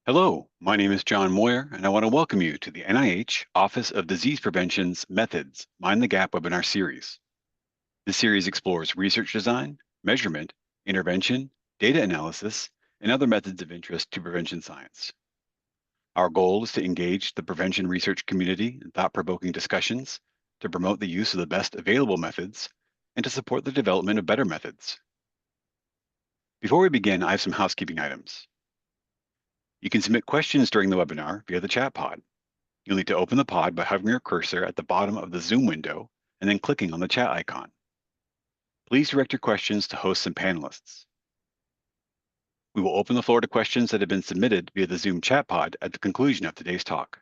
Hello, my name is John Moyer, and I want to welcome you to the NIH Office of Disease Prevention's Methods Mind the Gap webinar series. This series explores research design, measurement, intervention, data analysis, and other methods of interest to prevention science. Our goal is to engage the prevention research community in thought-provoking discussions, to promote the use of the best available methods, and to support the development of better methods. Before we begin, I have some housekeeping items. You can submit questions during the webinar via the chat pod. You'll need to open the pod by hovering your cursor at the bottom of the Zoom window and then clicking on the chat icon. Please direct your questions to hosts and panelists. We will open the floor to questions that have been submitted via the Zoom chat pod at the conclusion of today's talk.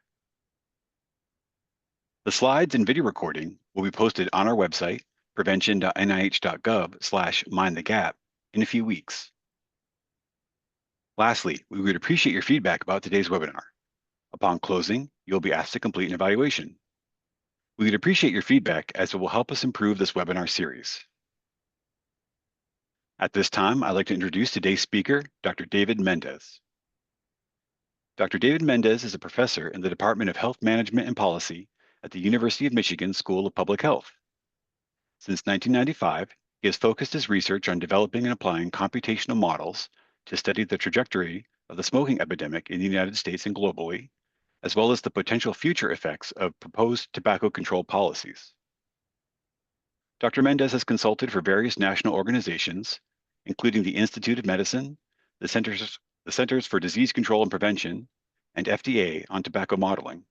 The slides and video recording will be posted on our website, prevention.nih.gov/mindthegap, in a few weeks. Lastly, we would appreciate your feedback about today's webinar. Upon closing, you'll be asked to complete an evaluation. We would appreciate your feedback as it will help us improve this webinar series. At this time, I'd like to introduce today's speaker, Dr. David Mendez. Dr. David Mendez is a professor in the Department of Health Management and Policy at the University of Michigan School of Public Health. Since 1995, he has focused his research on developing and applying computational models to study the trajectory of the smoking epidemic in the United States and globally, as well as the potential future effects of proposed tobacco control policies. Dr. Mendez has consulted for various national organizations, including the Institute of Medicine, the Centers for Disease Control and Prevention, and FDA on tobacco modeling.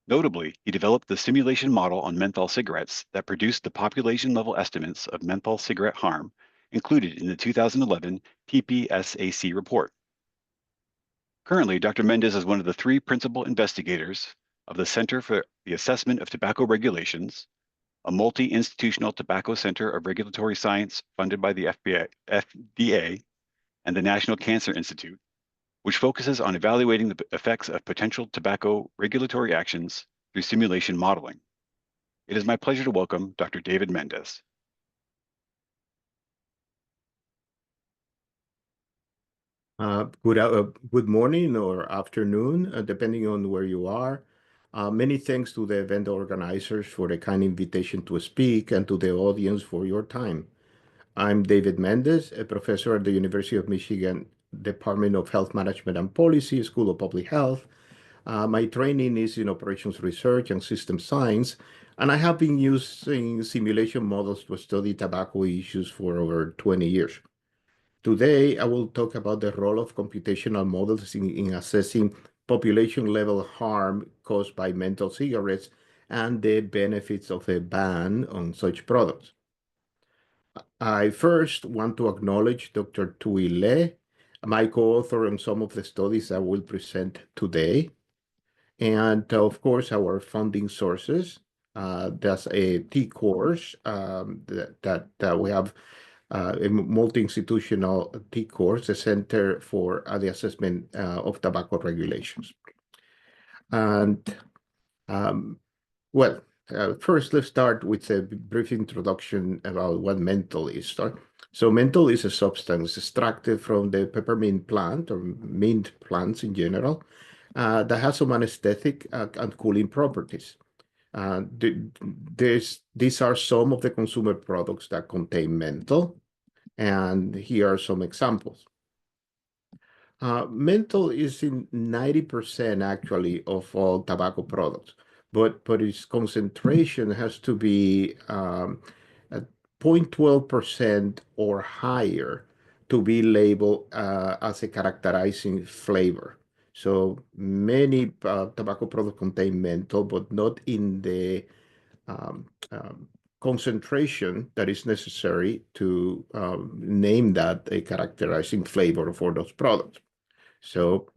Notably, he developed the simulation model on menthol cigarettes that produced the population-level estimates of menthol cigarette harm included in the 2011 TPSAC report. Currently, Dr. Mendez is one of the three principal investigators of the Center for the Assessment of Tobacco Regulations, a multi-institutional tobacco center of regulatory science funded by the FDA and the National Cancer Institute, which focuses on evaluating the effects of potential tobacco regulatory actions through simulation modeling. It is my pleasure to welcome Dr. David Mendez. Good morning or afternoon, depending on where you are. Many thanks to the event organizers for the kind invitation to speak and to the audience for your time. I'm David Mendez, a professor at the University of Michigan Department of Health Management and Policy, School of Public Health. My training is in operations research and system science, and I have been using simulation models to study tobacco issues for over 20 years. Today, I will talk about the role of computational models in assessing population-level harm caused by menthol cigarettes and the benefits of a ban on such products. I first want to acknowledge Dr. Tui Le, my co-author on some of the studies I will present today, and of course, our funding sources. There's a T-course that we have a multi-institutional T-course, a Center for the Assessment of Tobacco Regulations. And first, let's start with a brief introduction about what menthol is. So menthol is a substance extracted from the peppermint plant or mint plants in general that has some anesthetic and cooling properties. These are some of the consumer products that contain menthol, and here are some examples. Menthol is in 90% actually of all tobacco products, but its concentration has to be at 0.12% or higher to be labeled as a characterizing flavor. So many tobacco products contain menthol, but not in the concentration that is necessary to name that a characterizing flavor for those products. So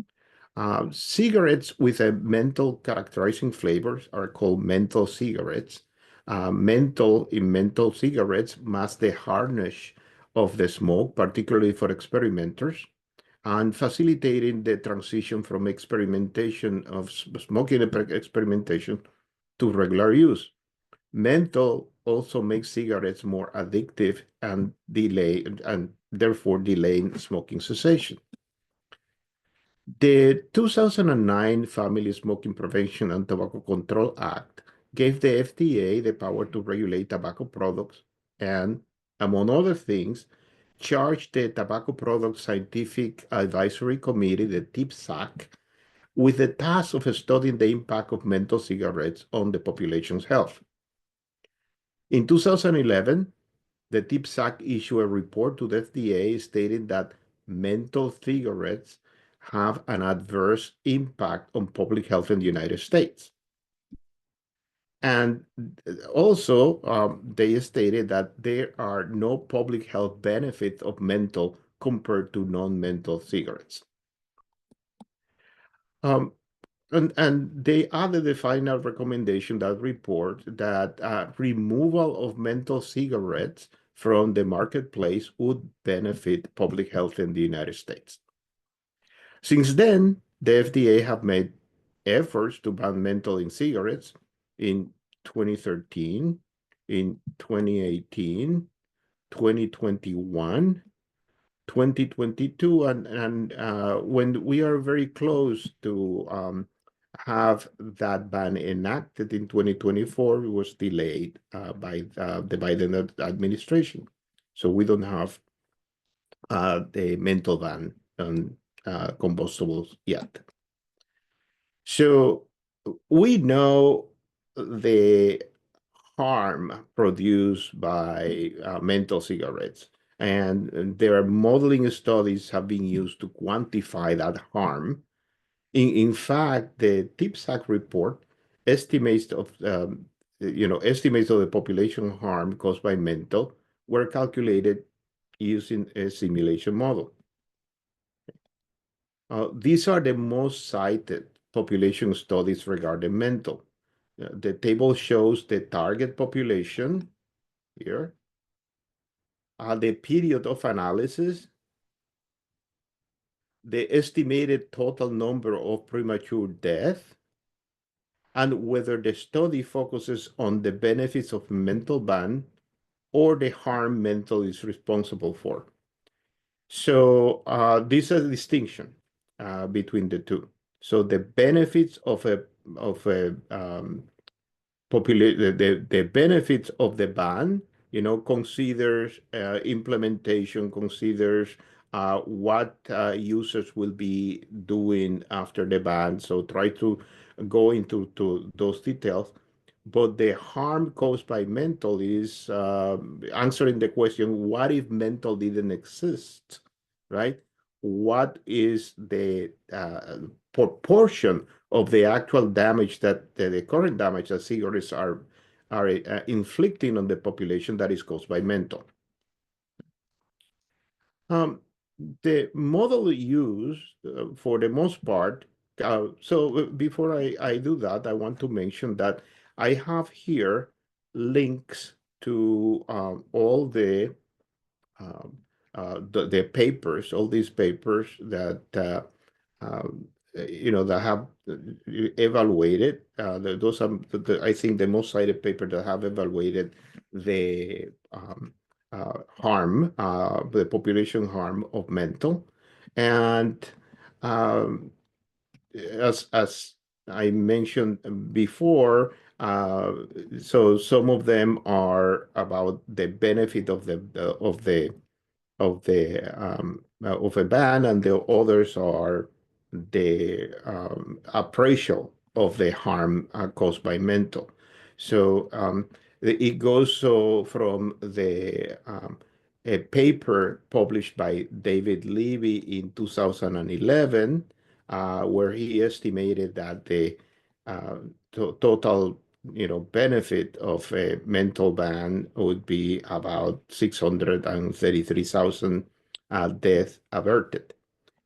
cigarettes with a menthol characterizing flavors are called menthol cigarettes. Menthol in menthol cigarettes masks the hardness of the smoke, particularly for experimenters, and facilitating the transition from experimentation of smoking experimentation to regular use. Menthol also makes cigarettes more addictive and therefore delaying smoking cessation. The 2009 Family Smoking Prevention and Tobacco Control Act gave the FDA the power to regulate tobacco products and, among other things, charged the Tobacco Products Scientific Advisory Committee, the TPSAC, with the task of studying the impact of menthol cigarettes on the population's health. In 2011, the TPSAC issued a report to the FDA stating that menthol cigarettes have an adverse impact on public health in the United States. And also, they stated that there are no public health benefits of menthol compared to non-menthol cigarettes. Um, and they added the final recommendation, that report, that removal of menthol cigarettes from the marketplace would benefit public health in the United States. Since then, the FDA have made efforts to ban menthol in cigarettes in 2013, in 2018, 2021, 2022, and when we are very close to have that ban enacted in 2024, it was delayed by the Biden administration. So we don't have the menthol ban on combustibles yet. So we know the harm produced by menthol cigarettes, and there are modeling studies have been used to quantify that harm. In fact, the TPSAC report estimates of estimates of the population harm caused by menthol were calculated using a simulation model. These are the most cited population studies regarding menthol. The table shows the target population here, the period of analysis, the estimated total number of premature deaths, and whether the study focuses on the benefits of menthol ban or the harm menthol is responsible for. So this is a distinction between the two. So the benefits of a the benefits of the ban, considers implementation, considers what users will be doing after the ban. So try to go into those details. But the harm caused by menthol is answering the question, what if menthol didn't exist, right? What is the proportion of the actual damage that the current damage that cigarettes are inflicting on the population that is caused by menthol? The model used for the most part, so before I do that, I want to mention that I have here links to all the papers, all these papers that that have evaluated. Those are I think the most cited paper that have evaluated the harm, the population harm of menthol, and um, as I mentioned before, so some of them are about the benefit of of a ban, and the others are the appraisal of the harm caused by menthol. So it goes from a paper published by David Levy in 2011, where he estimated that the total benefit of a menthol ban would be about 633,000 deaths averted.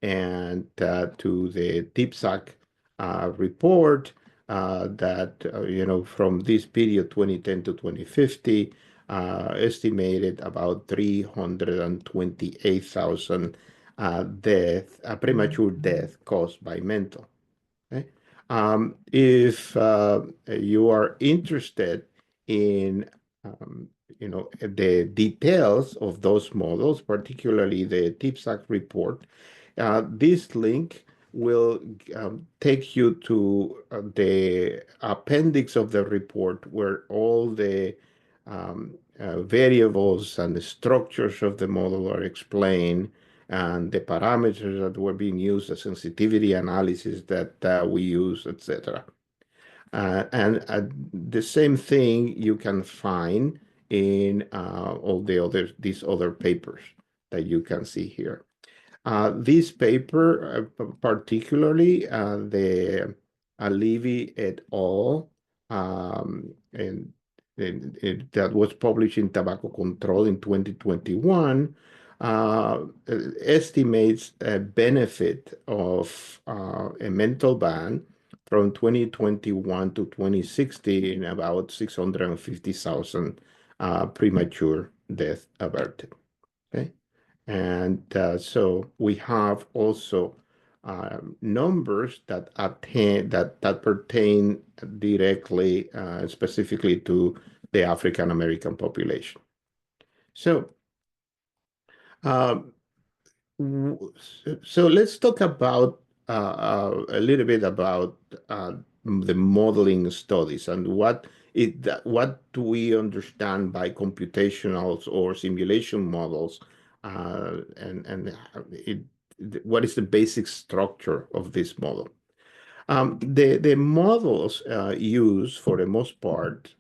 And to the TPSAC report that, from this period, 2010 to 2050, estimated about 328,000 premature death caused by menthol. Okay? If you are interested in the details of those models, particularly the TPSAC report, this link will take you to the appendix of the report where all the variables and the structures of the model are explained and the parameters that were being used, the sensitivity analysis that we use, etc. And the same thing you can find in all these other papers that you can see here. This paper, particularly the Levy et al., that was published in Tobacco Control in 2021, estimates a benefit of a menthol ban from 2021 to 2060 in about 650,000 premature deaths averted. Okay. And so we have also numbers that pertain directly, specifically to the African American population. So, um, so let's talk about a little bit about the modeling studies and what do we understand by computational or simulation models, and what is the basic structure of this model. The models used for the most part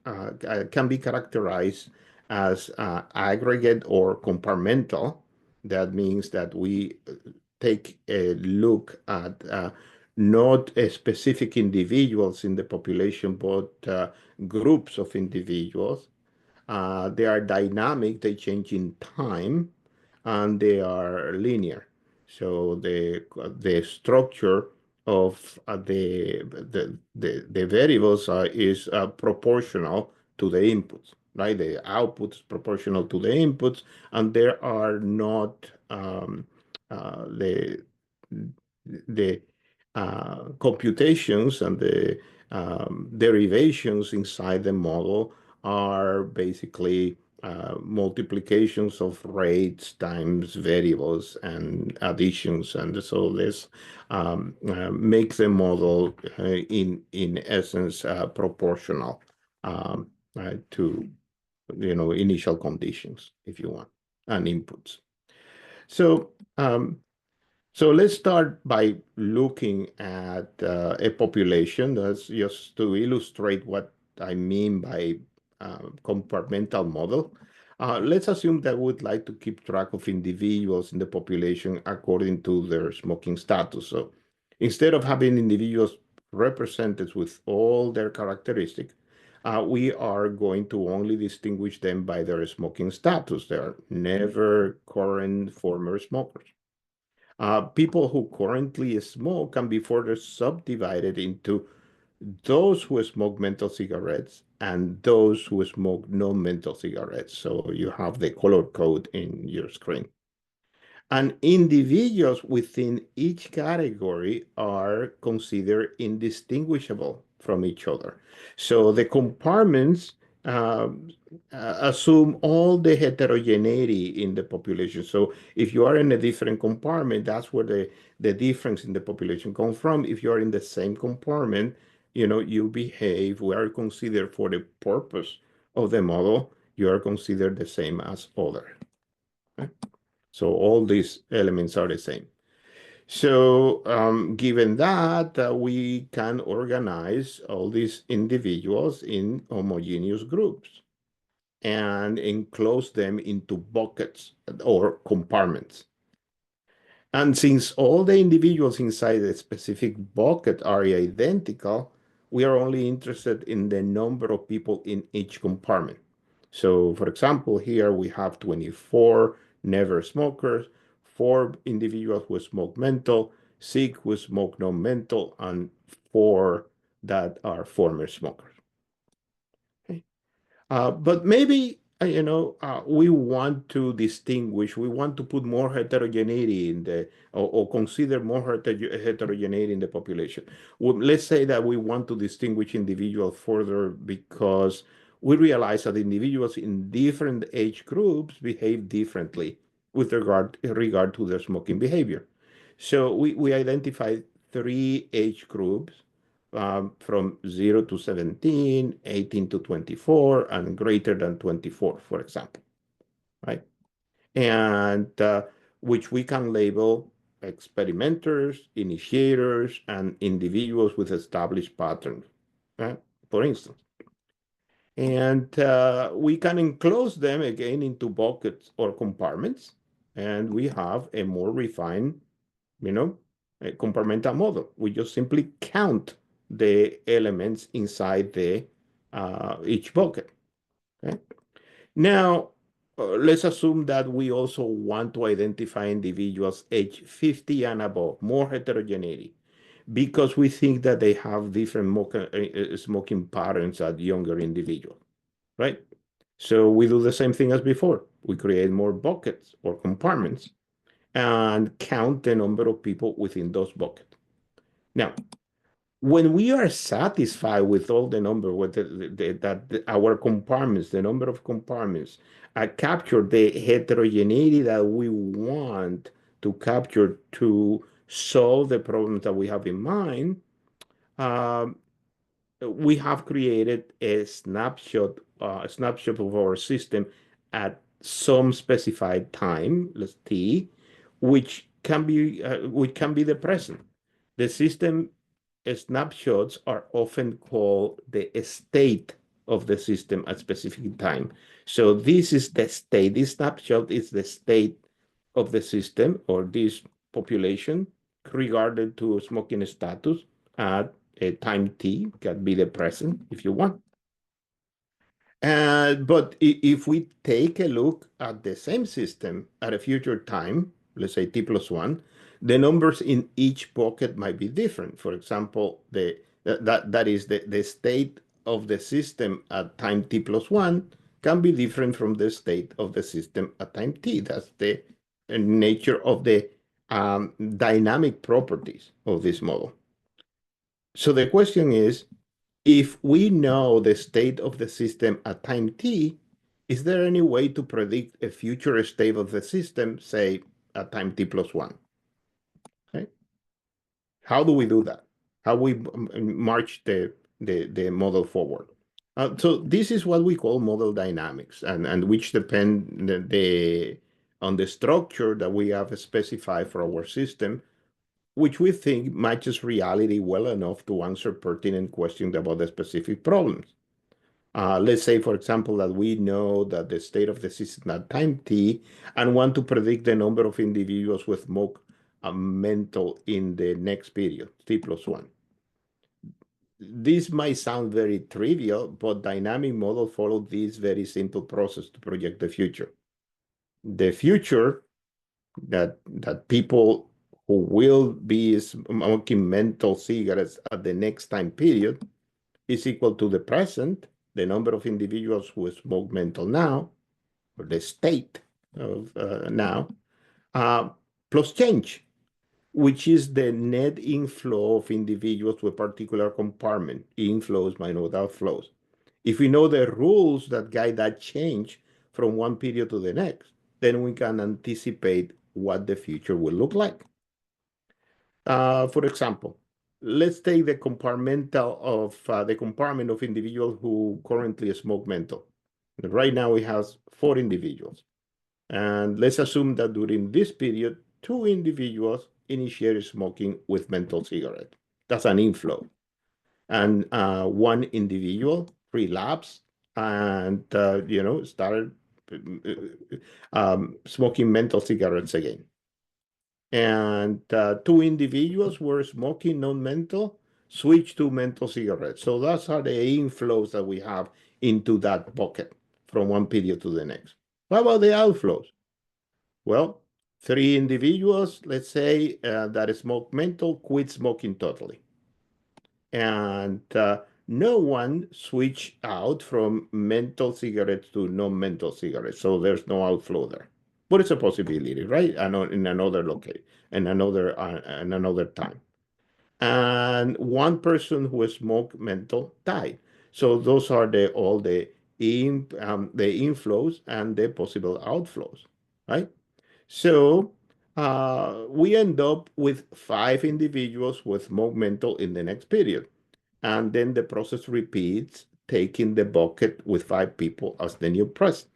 can be characterized as aggregate or compartmental. That means that we take a look at not specific individuals in the population, but groups of individuals. They are dynamic, they change in time, and they are linear. So the structure of the variables is proportional to the inputs, right? The output is proportional to the inputs, and there are not the computations and the derivations inside the model are basically multiplications of rates times variables and additions, and so this makes the model in essence proportional to initial conditions, if you want, and inputs. So so let's start by looking at a population. That's just to illustrate what I mean by compartmental model. Let's assume that we'd like to keep track of individuals in the population according to their smoking status. So instead of having individuals represented with all their characteristics, we are going to only distinguish them by their smoking status. They are never current former smokers. People who currently smoke can be further subdivided into those who smoke menthol cigarettes and those who smoke non-menthol cigarettes. So you have the color code in your screen. And individuals within each category are considered indistinguishable from each other. So the compartments assume all the heterogeneity in the population. So if you are in a different compartment, that's where the difference in the population comes from. If you are in the same compartment, you behave, we are considered for the purpose of the model, you are considered the same as other. Okay? So all these elements are the same. So given that, we can organize all these individuals in homogeneous groups and enclose them into buckets or compartments. And since all the individuals inside a specific bucket are identical, we are only interested in the number of people in each compartment. So for example, here we have 24 never smokers, 4 individuals who smoke menthol, 6 who smoke non-menthol, and 4 that are former smokers. Okay. But maybe, we want to distinguish, we want to put more heterogeneity in or consider more heterogeneity in the population. Well, let's say that we want to distinguish individuals further because we realize that individuals in different age groups behave differently with regard to their smoking behavior. So we identify three age groups from 0 to 17, 18 to 24, and greater than 24, for example, right? And which we can label experimenters, initiators, and individuals with established patterns, right? For instance. And we can enclose them again into buckets or compartments, and we have a more refined, you know, a compartmental model. We just simply count the elements inside the each bucket. Okay? Now, let's assume that we also want to identify individuals age 50 and above, more heterogeneity, because we think that they have different smoking patterns at younger individuals, right? So we do the same thing as before. We create more buckets or compartments and count the number of people within those buckets. Now, when we are satisfied with all the number, with our compartments, the number of compartments, capture the heterogeneity that we want to capture to solve the problems that we have in mind, um, we have created a snapshot of our system at some specified time, let's t, which can be the present. The system snapshots are often called the state of the system at specific time. So this is the state. This snapshot is the state of the system or this population regarding to smoking status at a time t, can be the present if you want. But if we take a look at the same system at a future time, let's say t plus one, the numbers in each bucket might be different. For example, that is the state of the system at time t plus one can be different from the state of the system at time t. That's the nature of the dynamic properties of this model. So the question is, if we know the state of the system at time t, is there any way to predict a future state of the system, say at time t plus one? Okay. How do we do that? How we march the model forward? So this is what we call model dynamics, and which depend on the structure that we have specified for our system, which we think matches reality well enough to answer pertinent questions about the specific problems. Let's say, for example, that we know that the state of the system at time t and want to predict the number of individuals who smoke a menthol in the next period, t plus one. This might sound very trivial, but dynamic models follow this very simple process to project the future. The future that people who will be smoking menthol cigarettes at the next time period is equal to the present, the number of individuals who smoke menthol now, or the state of now, plus change, which is the net inflow of individuals to a particular compartment, inflows minus outflows. If we know the rules that guide that change from one period to the next, then we can anticipate what the future will look like. For example, let's take the compartment of individuals who currently smoke menthol. Right now, we have 4 individuals. And let's assume that during this period, 2 individuals initiated smoking with menthol cigarette. That's an inflow. And 1 individual relapsed and, started smoking menthol cigarettes again. And 2 individuals were smoking non-menthol, switched to menthol cigarettes. So those are the inflows that we have into that bucket from one period to the next. What about the outflows? Well, 3 individuals, let's say, that smoke menthol, quit smoking totally. And no one switched out from menthol cigarettes to non-menthol cigarettes. So there's no outflow there. But it's a possibility, right? And in another location, in another time. And 1 person who smoked menthol died. So those are all the inflows and the possible outflows, right? So we end up with 5 individuals with smoke menthol in the next period. And then the process repeats, taking the bucket with 5 people as the new president.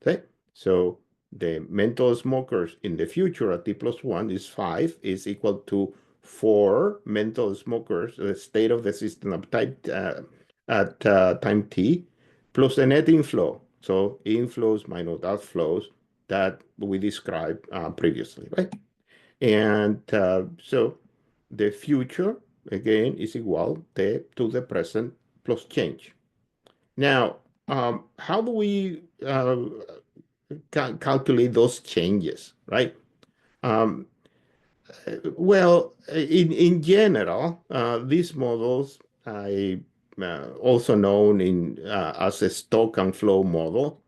Okay? So the menthol smokers in the future at T+1 is 5, is equal to 4 menthol smokers, the state of the system at time t, plus the net inflow. So inflows minus outflows that we described previously, right? And so the future, again, is equal to the present plus change. Now, how do we calculate those changes, right? Um, well, in general, these models, also known as a stock and flow model,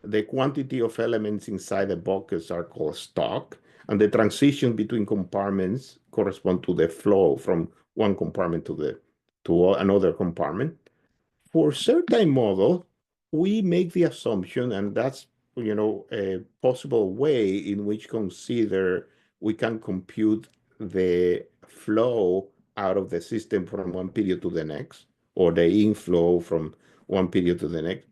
the quantity of elements inside the buckets are called stock, and the transition between compartments correspond to the flow from one compartment to another compartment. For certain model, we make the assumption, and that's a possible way in which consider we can compute the flow out of the system from one period to the next, or the inflow from one period to the next.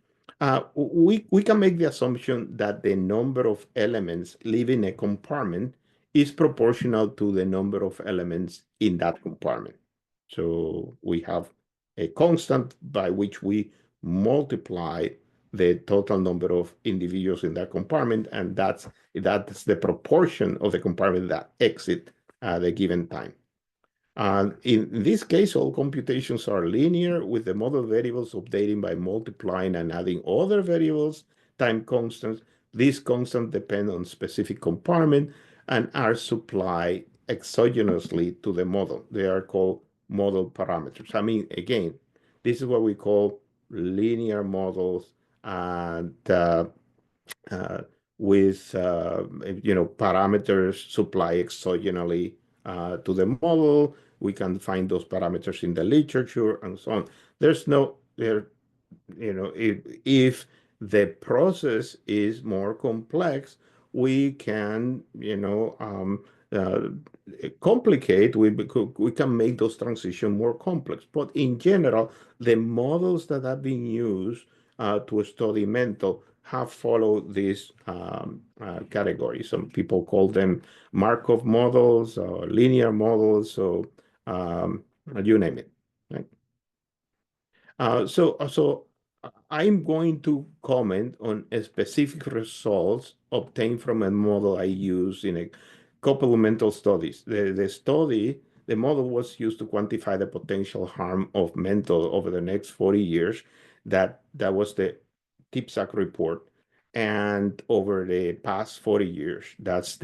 We can make the assumption that the number of elements leaving a compartment is proportional to the number of elements in that compartment. So we have a constant by which we multiply the total number of individuals in that compartment, and that's the proportion of the compartment that exit at a given time. And in this case, all computations are linear, with the model variables updating by multiplying and adding other variables, time constants. These constants depend on specific compartment and are supplied exogenously to the model. They are called model parameters. I mean, again, this is what we call linear models, and uh, with parameters supplied exogenally to the model. We can find those parameters in the literature and so on. There's no there, if the process is more complex, we can uh, complicate. We can make those transitions more complex. But in general, the models that have been used to study mental have followed this category. Some people call them Markov models or linear models, so um, you name it. Right? So I'm going to comment on specific results obtained from a model I used in a couple of mental studies. The model was used to quantify the potential harm of mental over the next 40 years. That was the TPSAC report. And over the past 40 years, that's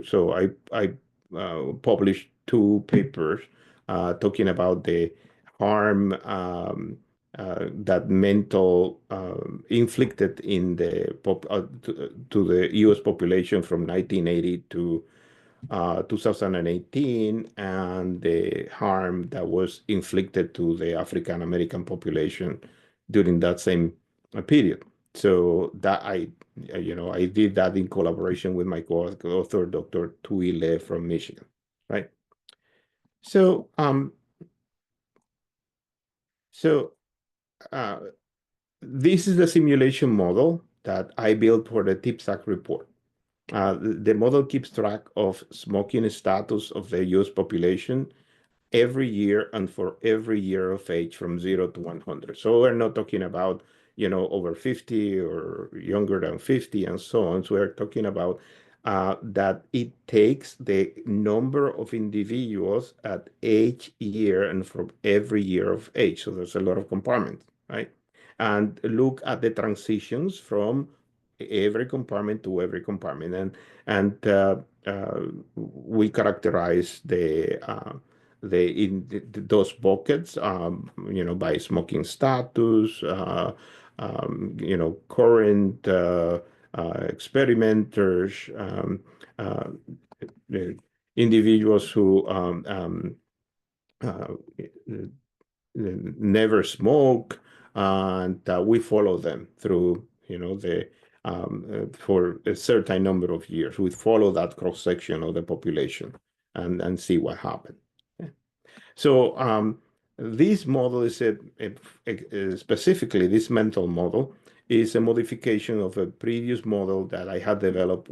so I published 2 papers talking about the harm that mental inflicted in to the U.S. population from 1980 to 2018, and the harm that was inflicted to the African American population during that same period. So that I did that in collaboration with my co-author, Dr. Tui Le from Michigan, right? So so uh, this is the simulation model that I built for the TPSAC report. The model keeps track of smoking status of the US population every year and for every year of age from 0 to 100. So we're not talking about, over 50 or younger than 50 and so on. So we're talking about that it takes the number of individuals at each year and from every year of age. So there's a lot of compartments, right? And look at the transitions from every compartment to every compartment. And we characterize those buckets, by smoking status, current experimenters, uh, the individuals who uh, never smoke, and we follow them through, for a certain number of years. We follow that cross-section of the population and see what happened. So this model is specifically this mental model is a modification of a previous model that I had developed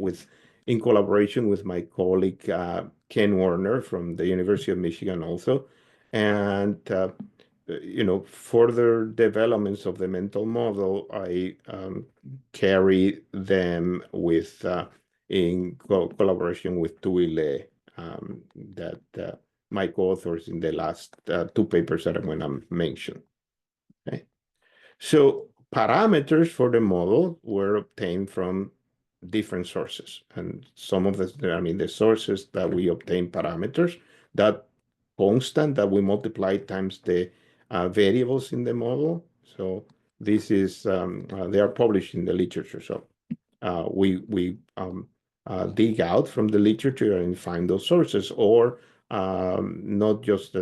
in collaboration with my colleague Ken Warner from the University of Michigan also. And further developments of the mental model, I carry them in collaboration with Tui Le, that my co-authors in the last two papers that I'm going to mention. Okay. So parameters for the model were obtained from different sources. And some of the sources that we obtain parameters, that constant that we multiply times the variables in the model. So this is, they are published in the literature. So we dig out from the literature and find those sources, or not just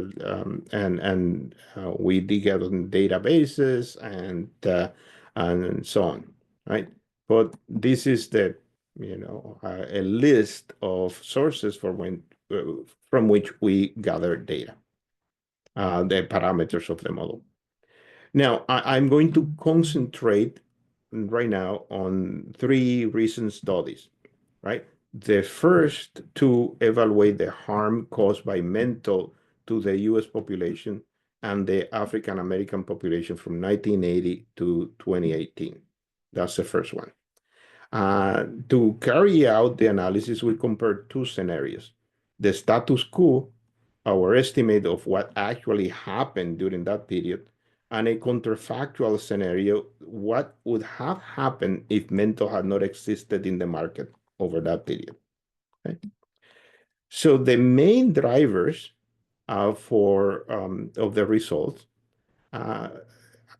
we dig out in databases and so on, right? But this is a list of sources from which we gather data, the parameters of the model. Now, I'm going to concentrate right now on three recent studies, right? The first to evaluate the harm caused by menthol to the US population and the African American population from 1980 to 2018. That's the first one. To carry out the analysis, we compared two scenarios. The status quo, our estimate of what actually happened during that period, and a counterfactual scenario, what would have happened if menthol had not existed in the market over that period. Okay? So the main drivers of the results are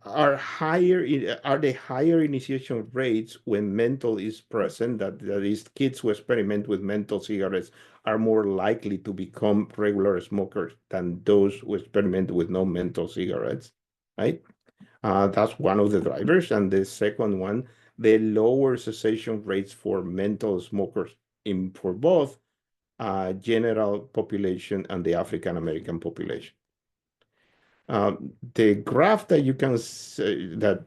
the higher initiation rates when menthol is present. That is, kids who experiment with menthol cigarettes are more likely to become regular smokers than those who experiment with no menthol cigarettes, right? That's one of the drivers. And the second one, the lower cessation rates for menthol smokers for both general population and the African American population. The graph that you can see, that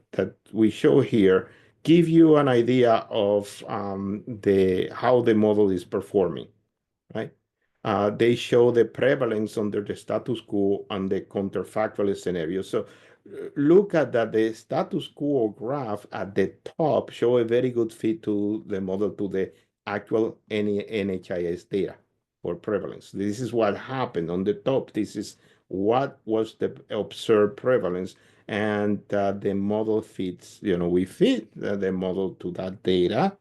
we show here give you an idea of how the model is performing, right? They show the prevalence under the status quo and the counterfactual scenario. So look at that. The status quo graph at the top show a very good fit to the model, to the actual NHIS data for prevalence. This is what happened on the top. This is what was the observed prevalence, and the model fits, we fit the model to that data,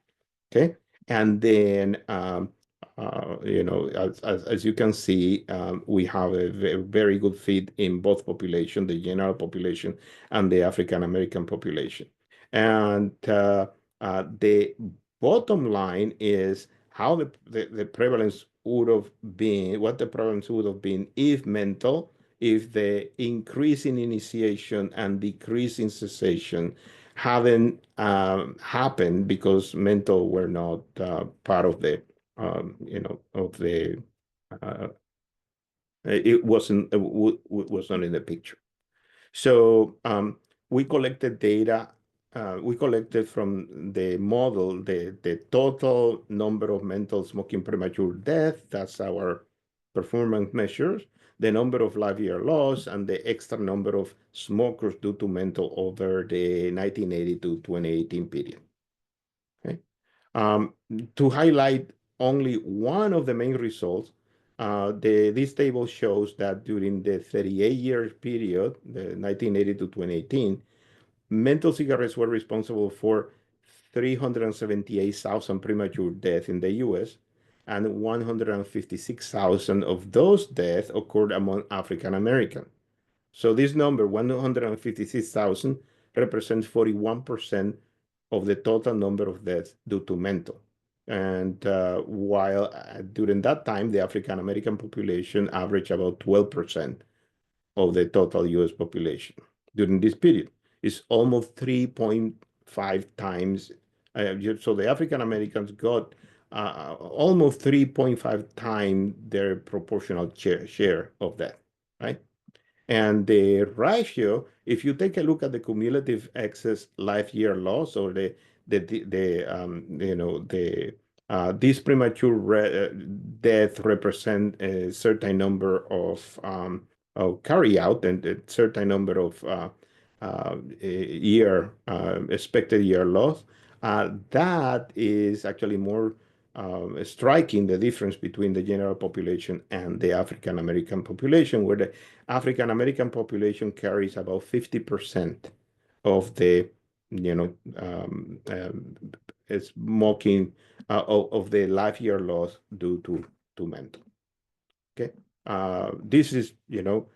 okay? And then, as you can see, we have a very good fit in both population, the general population and the African American population. And the bottom line is how the prevalence would have been, what the prevalence would have been if the increase in initiation and decrease in cessation haven't happened because menthol were not part of the, it was not in the picture. So we collected data. We collected from the model the total number of menthol smoking premature death. That's our performance measures. The number of life year loss and the extra number of smokers due to menthol over the 1980 to 2018 period. Okay. To highlight only one of the main results, this table shows that during the 38-year period, the 1980 to 2018, menthol cigarettes were responsible for 378,000 premature deaths in the US, and 156,000 of those deaths occurred among African Americans. So this number, 156,000, represents 41% of the total number of deaths due to menthol. And while during that time, the African American population averaged about 12% of the total US population during this period. It's almost 3.5 times So the African Americans got almost 3.5 times their proportional share of that, right? And the ratio, if you take a look at the cumulative excess life year loss or this premature death represent a certain number of carry out and a certain number of expected year loss. That is actually more striking the difference between the general population and the African American population, where the African American population carries about 50% of the, you know, smoking of the life year loss due to mental. Okay, this is you know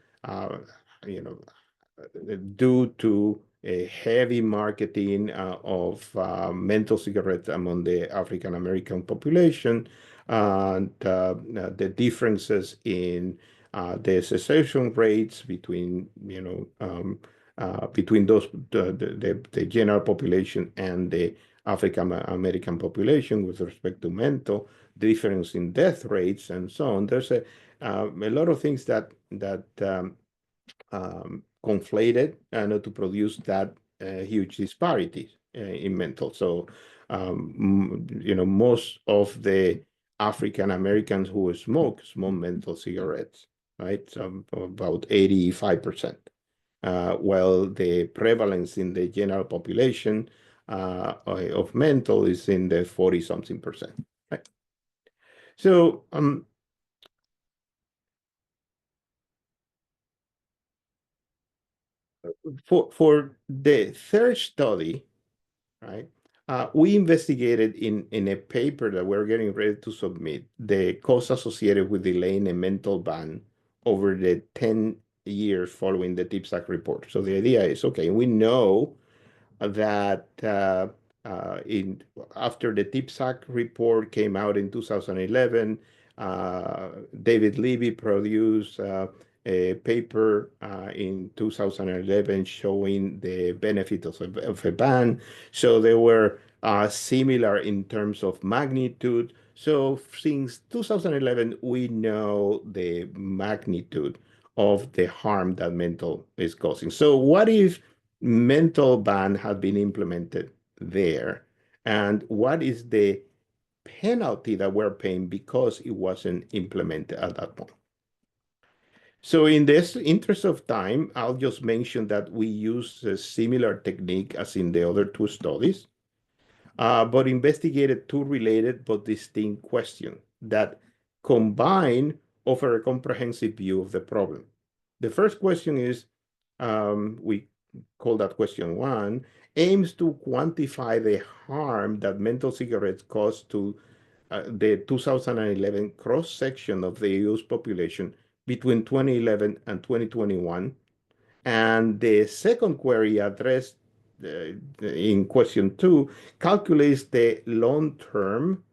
due to a heavy marketing of menthol cigarettes among the African American population, and the differences in the cessation rates between between the general population and the African American population with respect to menthol, difference in death rates, and so on. There's a lot of things that conflated to produce that huge disparities in mental. So, most of the African Americans who smoke menthol cigarettes, right? So about 85%. While the prevalence in the general population of menthol is in the 40 something percent, right? So, for the third study, right? We investigated in a paper that we're getting ready to submit the costs associated with delaying a menthol ban over the 10 years following the TPSAC report. So the idea is, okay, we know that in after the TPSAC report came out in 2011, David Levy produced a paper in 2011 showing the benefit of a ban. So they were similar in terms of magnitude. So since 2011, we know the magnitude of the harm that menthol is causing. So what if menthol ban had been implemented there? And what is the penalty that we're paying because it wasn't implemented at that point? So in this interest of time, I'll just mention that we use a similar technique as in the other two studies, but investigated two related but distinct questions that combine offer a comprehensive view of the problem. The first question is, we call that question one, aims to quantify the harm that menthol cigarettes cause to the 2011 cross-section of the EU's population between 2011 and 2021. And the second query addressed in question two calculates the long-term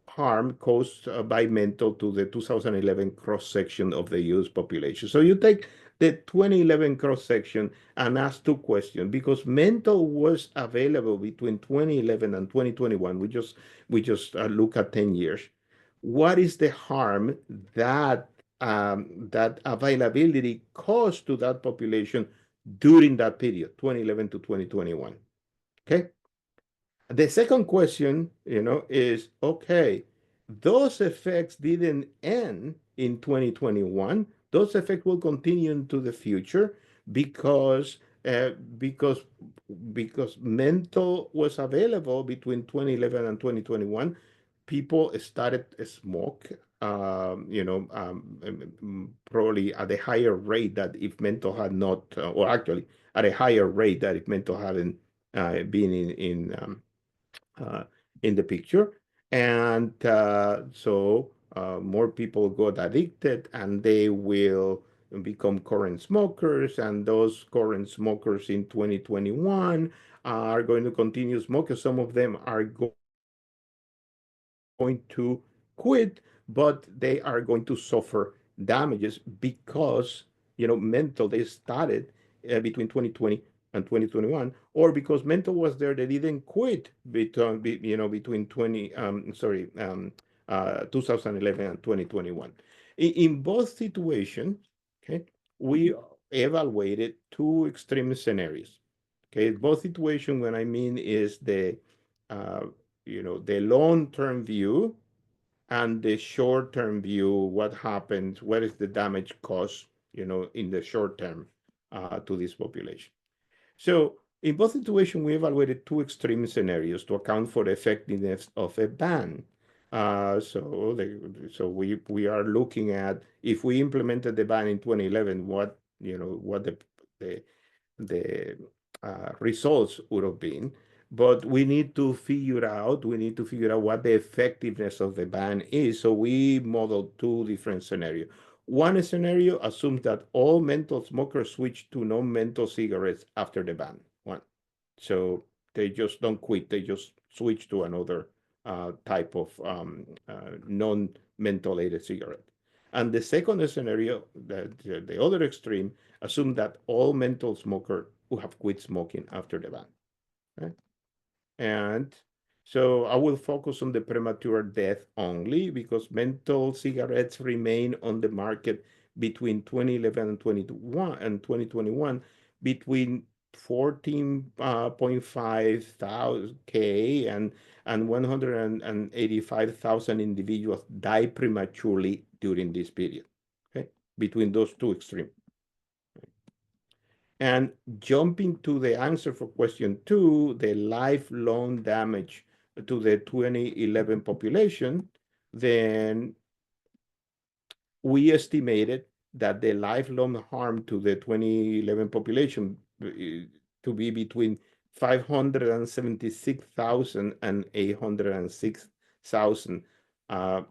harm caused by menthol to the 2011 cross-section of the US population. So you take the 2011 cross-section and ask two questions because menthol was available between 2011 and 2021. We just look at 10 years. What is the harm that that availability caused to that population during that period, 2011 to 2021? Okay. The second question, is, okay, those effects didn't end in 2021. Those effects will continue into the future because uh, because because menthol was available between 2011 and 2021. People started to smoke, probably at a higher rate that if menthol had not, or actually at a higher rate that if menthol hadn't been uh, in the picture. And so more people got addicted and they will become current smokers. And those current smokers in 2021 are going to continue smoking. Some of them are going to quit, but they are going to suffer damages because, mental, they started between 2020 and 2021, or because Menthol was there, they didn't quit between 2011 and 2021. In both situations, okay, we evaluated two extreme scenarios. Okay, both situations, what I mean is uh, the long-term view and the short-term view, what happens, what is the damage caused, in the short term to this population. So in both situations, we evaluated two extreme scenarios to account for the effectiveness of a ban. So we are looking at if we implemented the ban in 2011, what the the results would have been. But we need to figure out what the effectiveness of the ban is. So we modeled two different scenarios. One scenario assumes that all menthol smokers switch to non-menthol cigarettes after the ban. One, so they just don't quit; they just switch to another type of non-mentholated cigarette. And the second scenario, the other extreme, assume that all menthol smokers who have quit smoking after the ban. Right? And so I will focus on the premature death only because menthol cigarettes remain on the market between 2011 and 2021 between 14.5 thousand K and 185,000 individuals die prematurely during this period. Okay, between those two extremes. And jumping to the answer for question two, the lifelong damage to the 2011 population, then we estimated that the lifelong harm to the 2011 population to be between 576,000 and 806,000 uh,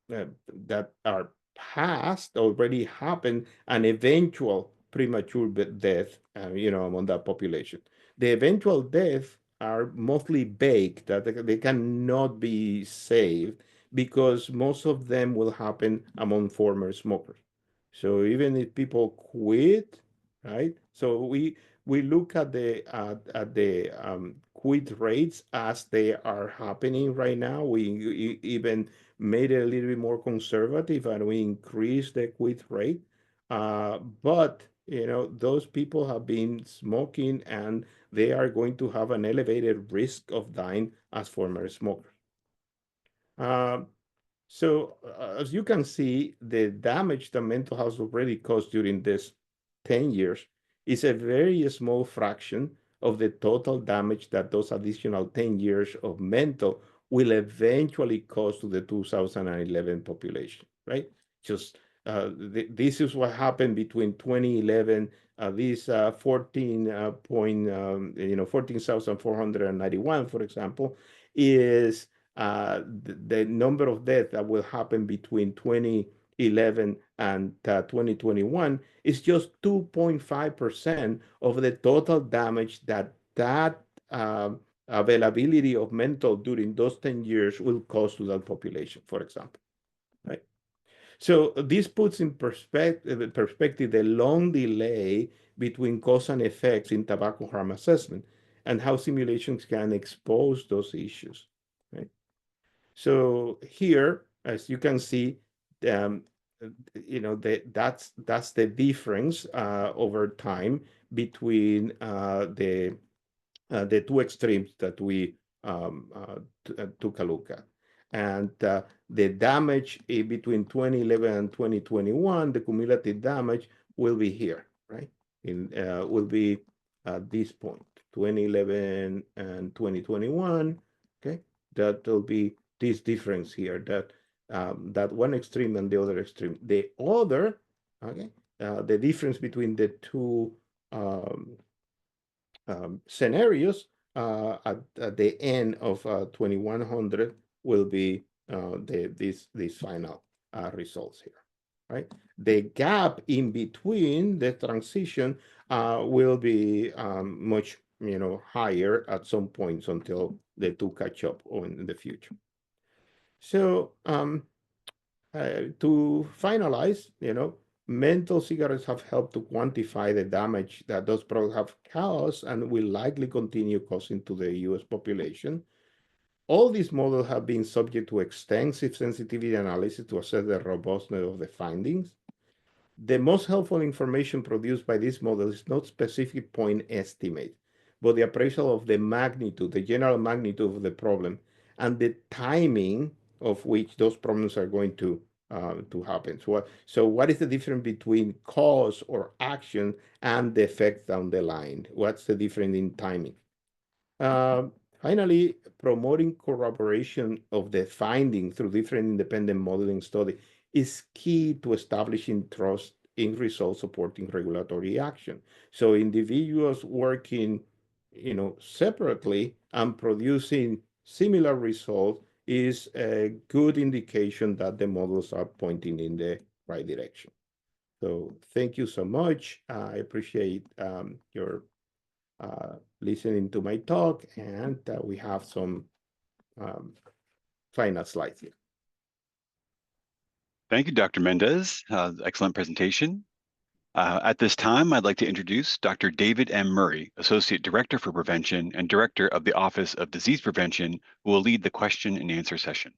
that are past, already happened, and eventual premature death, among that population. The eventual death are mostly baked, that they cannot be saved because most of them will happen among former smokers. So even if people quit, right? So we look at the quit rates as they are happening right now. We even made it a little bit more conservative and we increased the quit rate. But those people have been smoking and they are going to have an elevated risk of dying as former smokers. Uh, so as you can see, the damage that mental health already caused during this 10 years is a very small fraction of the total damage that those additional 10 years of mental will eventually cause to the 2011 population, right? Just this is what happened between 2011, these 14,491, for example, is the number of deaths that will happen between 2011 and 2021 is just 2.5% of the total damage that availability of mental during those 10 years will cause to that population, for example. Right? So this puts in perspective the long delay between cause and effects in tobacco harm assessment and how simulations can expose those issues. Right? So here, as you can see, um, that's the difference over time between the two extremes that we took a look at. And the damage between 2011 and 2021, the cumulative damage will be here, right? Will be at this point, 2011 and 2021, okay? That will be this difference here, that one extreme and the other extreme. The other, okay, the difference between the two um, scenarios at the end of 2100 will be these final results here, right? The gap in between the transition will be much higher at some points until the two catch up in the future. So to finalize, Menthol cigarettes have helped to quantify the damage that those products have caused and will likely continue causing to the US population. All these models have been subject to extensive sensitivity analysis to assess the robustness of the findings. The most helpful information produced by this model is not specific point estimate, but the appraisal of the magnitude, the general magnitude of the problem, and the timing of which those problems are going to happen. So what is the difference between cause or action and the effect down the line? What's the difference in timing? Uh, Finally, promoting corroboration of the finding through different independent modeling study is key to establishing trust in results supporting regulatory action. So individuals working, separately and producing similar results is a good indication that the models are pointing in the right direction. So thank you so much. I appreciate your listening to my talk, and we have some um, final slides here. Thank you, Dr. Mendez. Excellent presentation. At this time, I'd like to introduce Dr. David M. Murray, Associate Director for Prevention and Director of the Office of Disease Prevention, who will lead the question and answer session.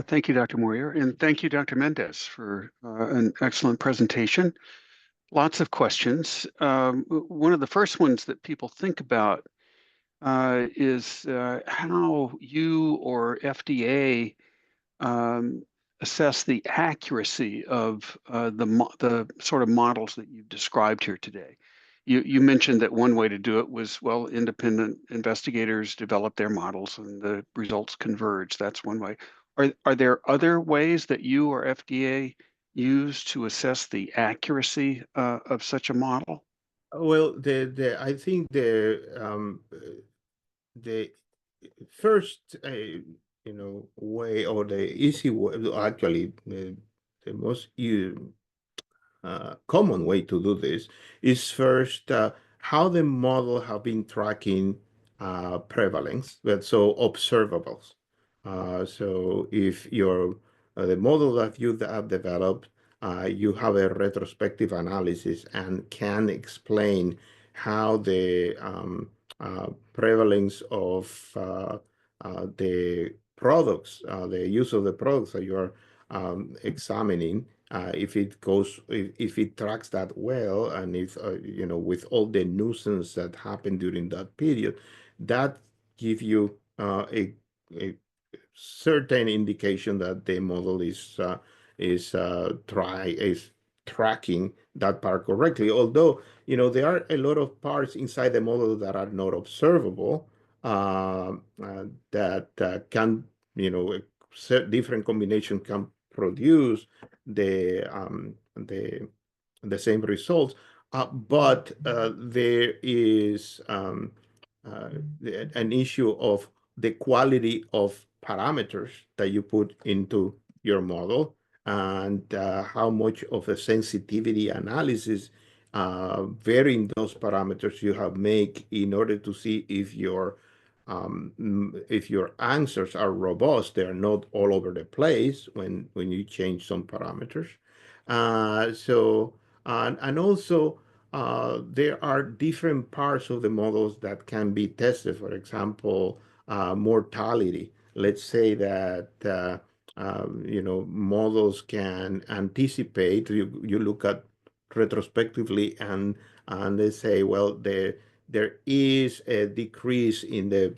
Thank you, Dr. Moyer, and thank you, Dr. Mendez, for an excellent presentation. Lots of questions. One of the first ones that people think about is how you or FDA assess the accuracy of the sort of models that you've described here today. You mentioned that one way to do it was, well, independent investigators develop their models and the results converge. That's one way. Are there other ways that you or FDA use to assess the accuracy of such a model? Well, I think the first way, or the easy way, actually the most common way to do this is first how the model have been tracking prevalence, but so observables. So if your the model that you have developed, you have a retrospective analysis and can explain how the prevalence of the products, the use of the products that you are examining, if if it tracks that well, and if with all the nuisance that happened during that period, that give you a certain indication that the model is tracking that part correctly. Although there are a lot of parts inside the model that are not observable, that can different combination can produce the um, the the same results, but there is an issue of the quality of parameters that you put into your model, and how much of a sensitivity analysis varying those parameters you have make in order to see if your answers are robust. They are not all over the place when you change some parameters. So and also there are different parts of the models that can be tested. For example, mortality. Let's say that models can anticipate. You look at retrospectively, and they say, well, there is a decrease in the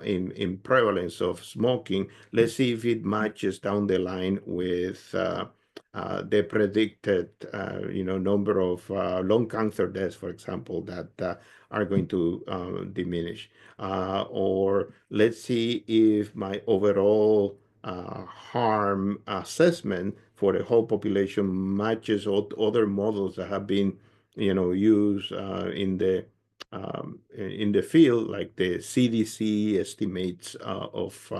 in prevalence of smoking. Let's see if it matches down the line with the predicted number of lung cancer deaths, for example, that are going to diminish. Or let's see if my overall harm assessment for the whole population matches other models that have been used in the field, like the CDC estimates of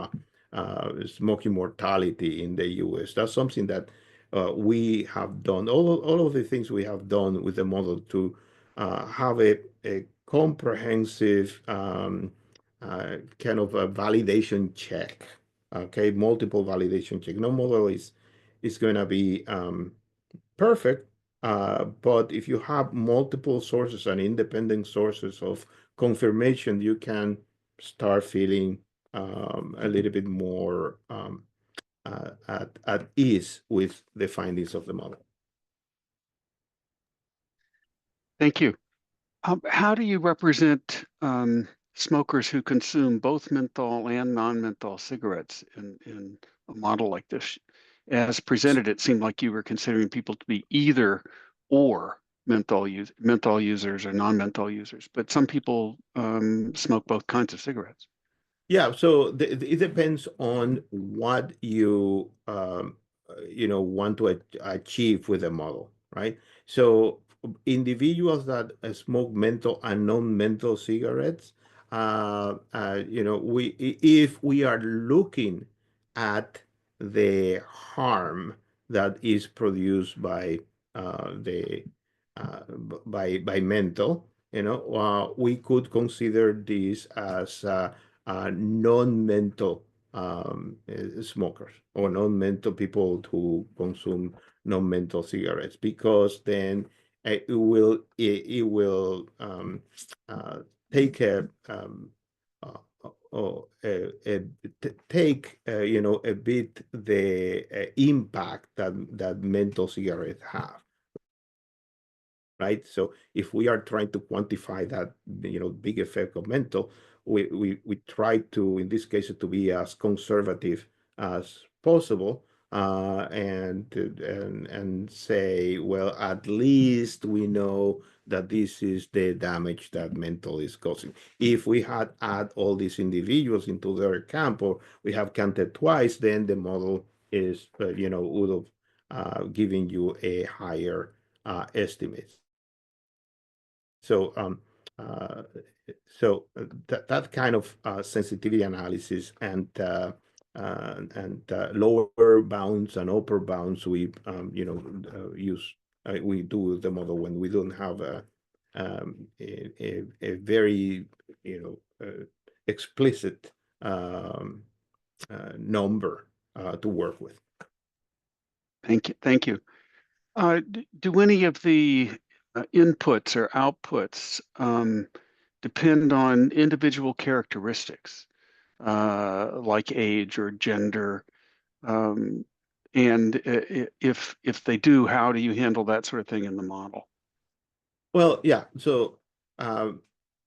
smoking mortality in the US. That's something that we have done. All of the things we have done with the model to have a comprehensive kind of a validation check. Okay, multiple validation check. No model is going to be perfect, but if you have multiple sources and independent sources of confirmation, you can start feeling a little bit more at ease with the findings of the model. Thank you. How do you represent smokers who consume both menthol and non-menthol cigarettes in a model like this? As presented, it seemed like you were considering people to be either or menthol users or non-menthol users, but some people smoke both kinds of cigarettes. Yeah, so it depends on what you want to achieve with the model, right? So individuals that smoke menthol and non-menthol cigarettes, if we are looking at the harm that is produced by the by menthol, we could consider this as non-menthol smokers or non-menthol people who consume non-menthol cigarettes, because then it will take take a bit the impact that menthol cigarettes have. Right. So if we are trying to quantify that, big effect of mental, we try to, in this case, to be as conservative as possible, and say, well, at least we know that this is the damage that mental is causing. If we had add all these individuals into their camp, or we have counted twice, then the model is, would have given you a higher estimate. So uh, that kind of sensitivity analysis and lower bounds and upper bounds, we use we do the model when we don't have a very explicit number to work with. Thank you. Do any of the inputs or outputs depend on individual characteristics, like age or gender? And if they do, how do you handle that sort of thing in the model? Well, yeah. So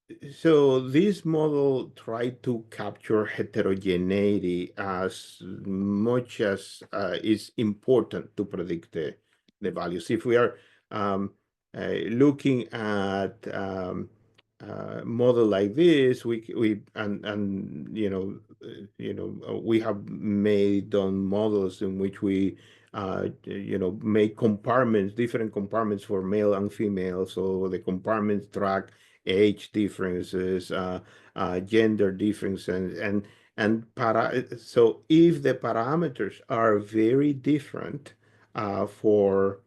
this model tried to capture heterogeneity as much as is important to predict the values. If we are looking at model like this, we we have made on models in which we make compartments, different compartments for male and female. So the compartments track age differences, gender differences, so if the parameters are very different for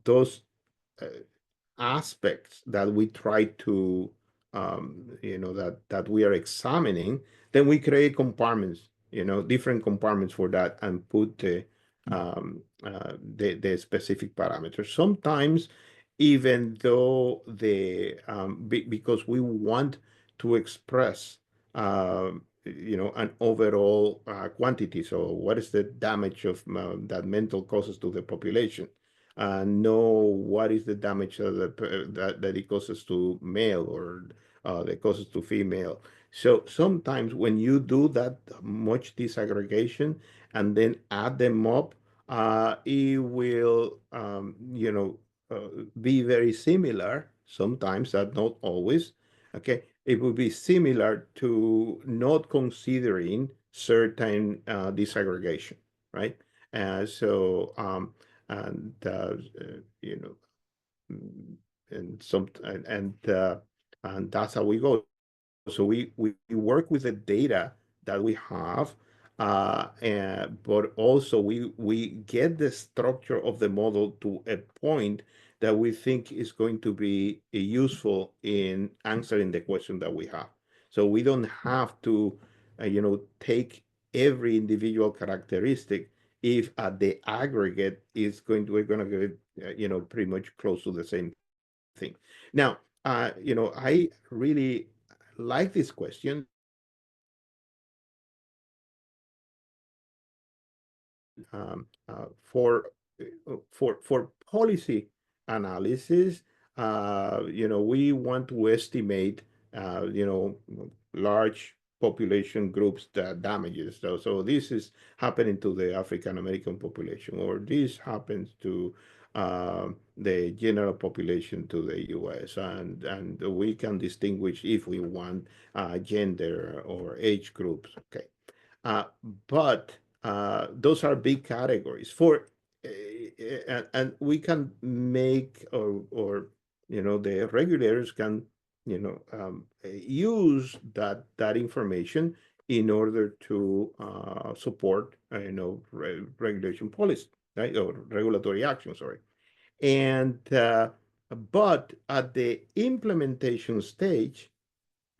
those aspects that we try to that we are examining, then we create compartments, different compartments for that, and put the specific parameters. Sometimes, even though because we want to express an overall quantity. So what is the damage of that mental causes to the population? Know what is the damage that it causes to male, or that causes to female. So sometimes when you do that much disaggregation and then add them up, it will be very similar. Sometimes, that not always. Okay, it will be similar to not considering certain disaggregation, right? So and you know and that's how we go. So we work with the data that we have, but also we get the structure of the model to a point that we think is going to be useful in answering the question that we have. So we don't have to take every individual characteristic if at the aggregate we're going to get pretty much close to the same thing. Now, I really like this question for policy analysis. We want to estimate large population groups that damages. So this is happening to the African American population, or this happens to the general population to the U.S. and we can distinguish if we want gender or age groups. Okay. Uh, but those are big categories and we can make or the regulators can use that information in order to support regulation policy, right, or regulatory action, sorry. And but at the implementation stage,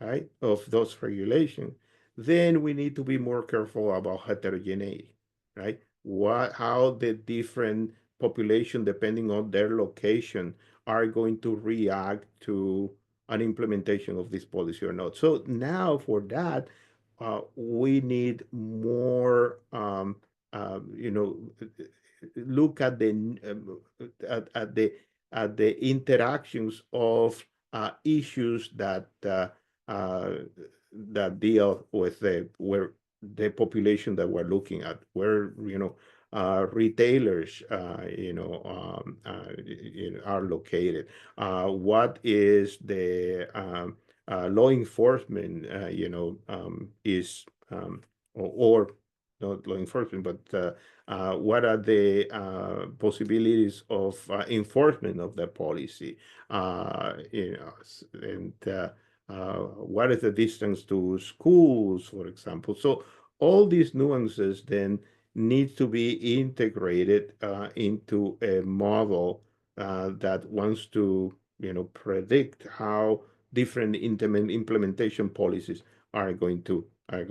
right, of those regulations, then we need to be more careful about heterogeneity, right? How the different population, depending on their location, are going to react to an implementation of this policy or not. So now for that, we need more, look at at the interactions of issues uh, that deal with the population that we're looking at, where retailers are located. What is the law enforcement is or not law enforcement, but what are the possibilities of enforcement of the policy? And what is the distance to schools, for example? So all these nuances then need to be integrated into a model that wants to, predict how different implementation policies are going to act.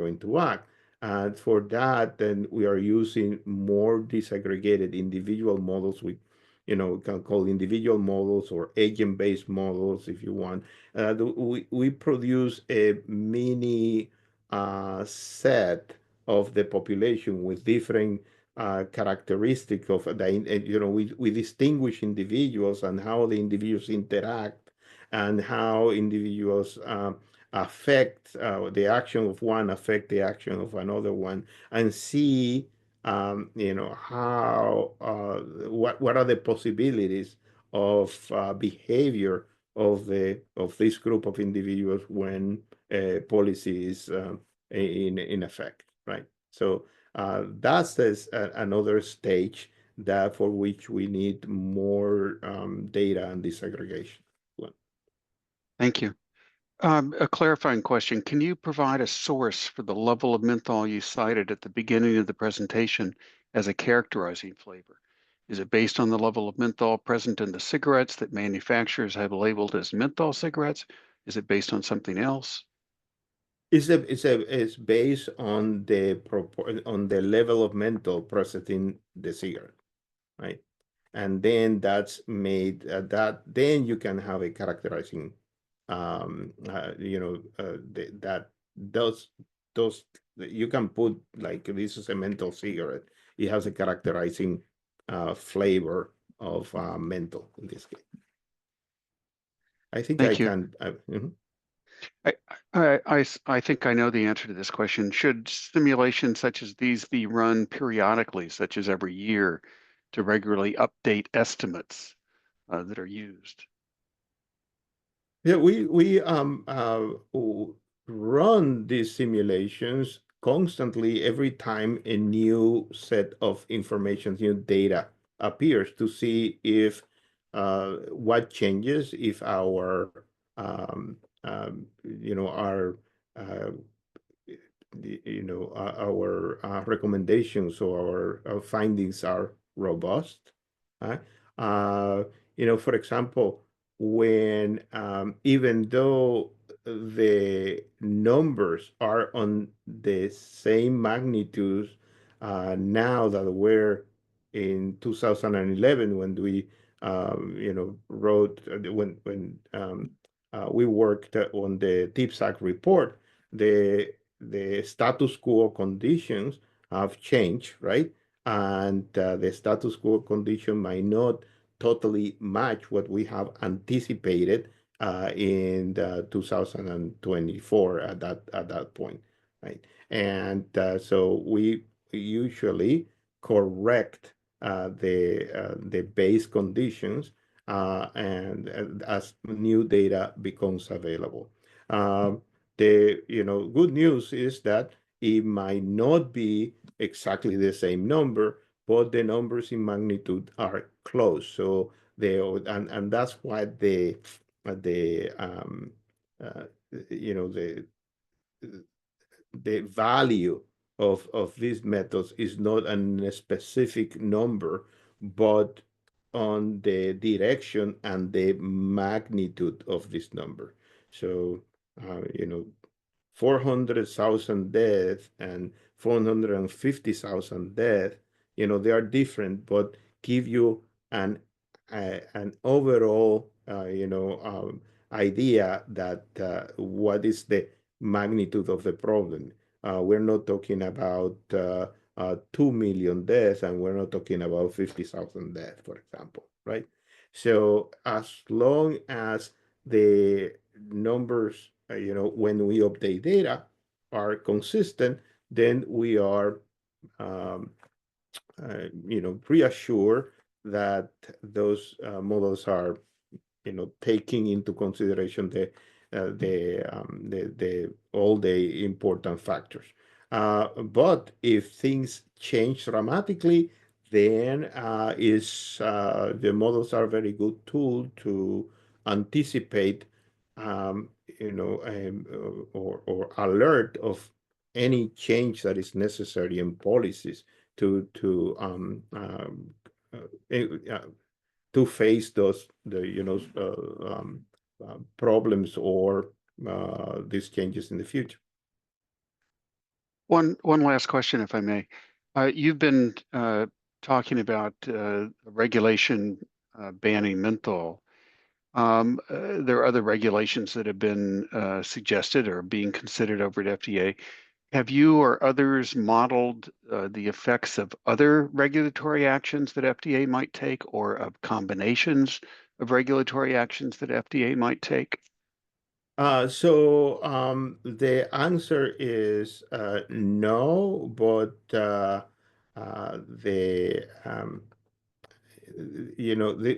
And for that, then we are using more disaggregated individual models. We can call individual models or agent-based models if you want. We produce a mini set of the population with different characteristic of we distinguish individuals and how the individuals interact and how individuals affect the action of one affect the action of another one, and see how what are the possibilities of behavior of this group of individuals when policy is in effect, right? So that's another stage that for which we need more data and disaggregation. Thank you. A clarifying question. Can you provide a source for the level of menthol you cited at the beginning of the presentation as a characterizing flavor? Is it based on the level of menthol present in the cigarettes that manufacturers have labeled as menthol cigarettes? Is it based on something else? It's based on the level of menthol present in the cigarette, right? And then that's made that then you can have a characterizing that those you can put, like, this is a menthol cigarette. It has a characterizing flavor of menthol in this case. I think I Thank you. can. Mhm. I think I know the answer to this question. Should simulations such as these be run periodically, such as every year, to regularly update estimates that are used? Yeah, we run these simulations constantly every time a new set of information, new data appears, to see if what changes, if our our uh, our recommendations or our findings are robust. Uh, uh, for example, when even though the numbers are on the same magnitudes Now that we're in 2011, when we wrote when we worked on the TPSAC report, the status quo conditions have changed, right? And the status quo condition might not totally match what we have anticipated in 2024 at that point, right? And so we usually correct the base conditions and as new data becomes available. The good news is that it might not be exactly the same number, but the numbers in magnitude are close. So and that's why the uh, the value of these methods is not a specific number, but on the direction and the magnitude of this number. So, 400,000 deaths and 450,000 deaths, they are different, but give you an overall, idea that what is the magnitude of the problem. We're not talking about 2 million deaths, and we're not talking about 50,000 deaths, for example, right? So as long as the numbers, when we update data, are consistent, then we are, reassured that those models are taking into consideration the all the important factors. But if things change dramatically, then the models are a very good tool to anticipate, or alert of any change that is necessary in policies to face problems or these changes in the future. One last question, if I may. You've been talking about regulation banning menthol. There are other regulations that have been suggested or being considered over at FDA. Have you or others modeled the effects of other regulatory actions that FDA might take, or of combinations of regulatory actions that FDA might take? So the answer is no, but the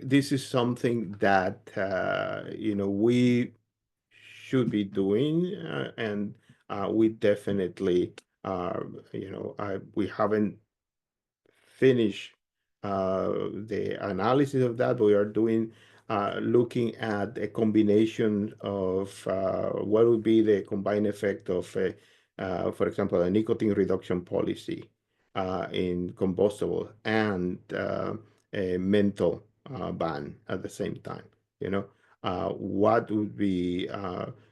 this is something that we should be doing, and we definitely we haven't finish the analysis of that. We are looking at a combination of what would be the combined effect of, for example, a nicotine reduction policy in combustible and a menthol ban at the same time. What would be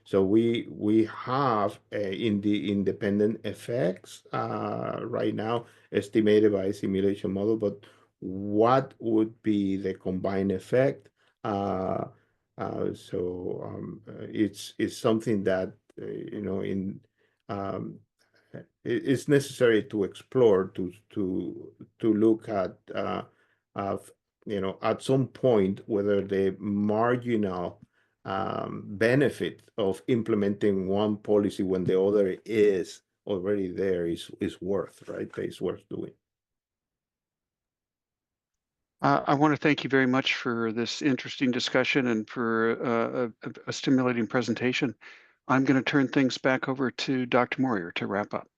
so we have in the independent effects right now estimated by a simulation model, but what would be the combined effect? It's something that um, it's necessary to explore to look at at some point whether the marginal benefit of implementing one policy when the other is already there is worth, right? It's worth doing. I want to thank you very much for this interesting discussion and for a stimulating presentation. I'm going to turn things back over to Dr. Moyer to wrap up.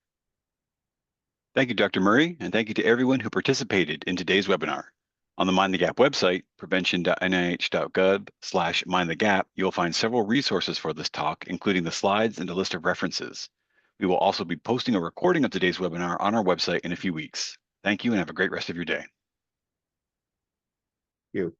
Thank you, Dr. Murray, and thank you to everyone who participated in today's webinar. On the Mind the Gap website, prevention.nih.gov/mindthegap, you'll find several resources for this talk, including the slides and a list of references. We will also be posting a recording of today's webinar on our website in a few weeks. Thank you and have a great rest of your day. Thank you.